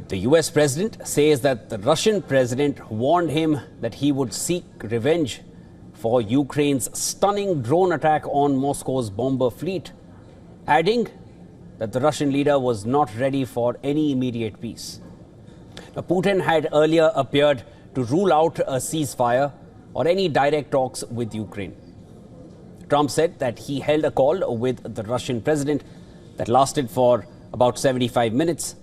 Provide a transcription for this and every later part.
The US president says that the Russian president warned him that he would seek revenge for Ukraine's stunning drone attack on Moscow's bomber fleet, adding that the Russian leader was not ready for any immediate peace. Now, Putin had earlier appeared to rule out a ceasefire or any direct talks with Ukraine. Trump said that he held a call with the Russian president that lasted for about 75 minutes.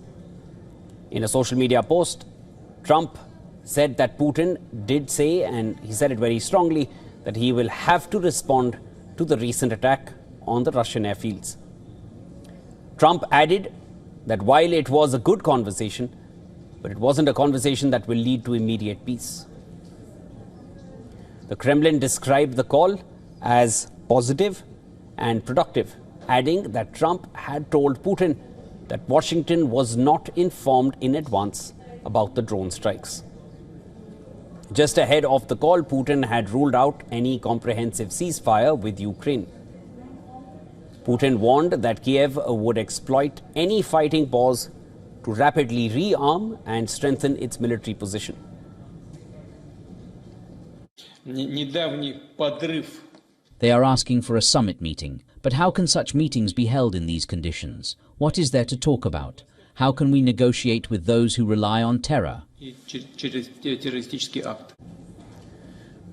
In a social media post, Trump said that Putin did say, and he said it very strongly, that he will have to respond to the recent attack on the Russian airfields. Trump added that while it was a good conversation, but it wasn't a conversation that will lead to immediate peace. The Kremlin described the call as positive and productive, adding that Trump had told Putin that Washington was not informed in advance about the drone strikes. Just ahead of the call, Putin had ruled out any comprehensive ceasefire with Ukraine. Putin warned that Kiev would exploit any fighting pause to rapidly rearm and strengthen its military position. They are asking for a summit meeting. But how can such meetings be held in these conditions? What is there to talk about? How can we negotiate with those who rely on terror?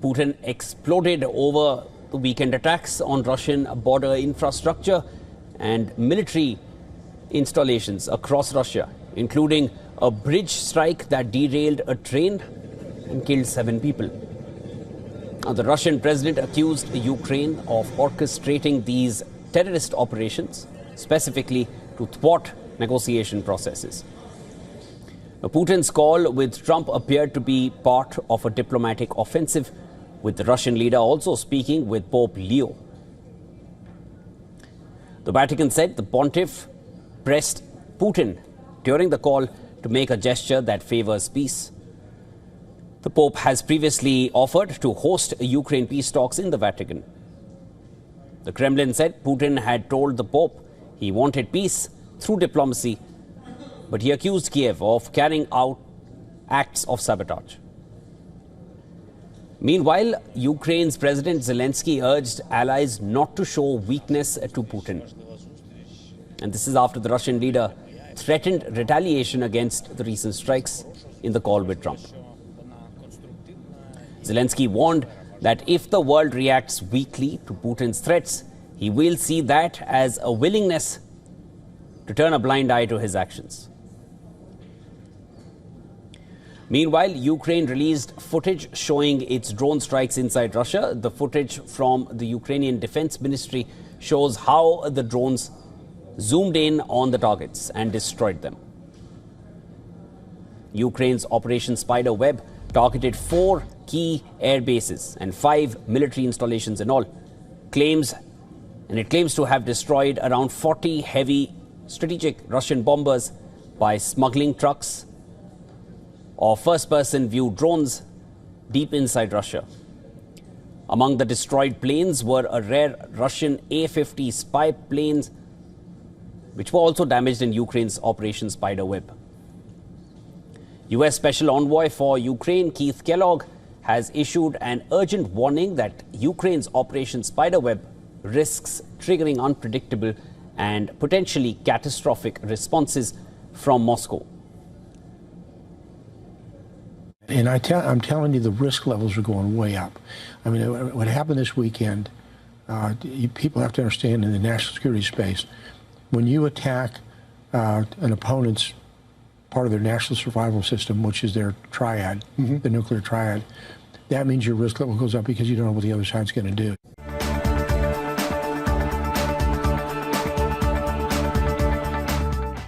Putin exploded over the weekend attacks on Russian border infrastructure and military installations across Russia, including a bridge strike that derailed a train and killed 7 people. The Russian president accused Ukraine of orchestrating these terrorist operations, specifically to thwart negotiation processes. Putin's call with Trump appeared to be part of a diplomatic offensive, with the Russian leader also speaking with Pope Leo. The Vatican said the pontiff pressed Putin during the call to make a gesture that favors peace. The Pope has previously offered to host Ukraine peace talks in the Vatican. The Kremlin said Putin had told the Pope he wanted peace through diplomacy, but he accused Kiev of carrying out acts of sabotage. Meanwhile, Ukraine's President Zelensky urged allies not to show weakness to Putin. And this is after the Russian leader threatened retaliation against the recent strikes in the call with Trump. Zelensky warned that if the world reacts weakly to Putin's threats, he will see that as a willingness to turn a blind eye to his actions. Meanwhile, Ukraine released footage showing its drone strikes inside Russia. The footage from the Ukrainian Defense Ministry shows how the drones zoomed in on the targets and destroyed them. Ukraine's Operation Spiderweb targeted 4 key air bases and 5 military installations in all. It claims to have destroyed around 40 heavy strategic Russian bombers by smuggling trucks or first-person view drones deep inside Russia. Among the destroyed planes were a rare Russian A-50 spy planes, which were also damaged in Ukraine's Operation Spiderweb. U.S. Special Envoy for Ukraine, Keith Kellogg, has issued an urgent warning that Ukraine's Operation Spiderweb risks triggering unpredictable and potentially catastrophic responses from Moscow. And I'm telling you, the risk levels are going way up. I mean, what happened this weekend, people have to understand in the national security space, when you attack an opponent's part of their national survival system, which is their triad, the nuclear triad, that means your risk level goes up because you don't know what the other side's going to do.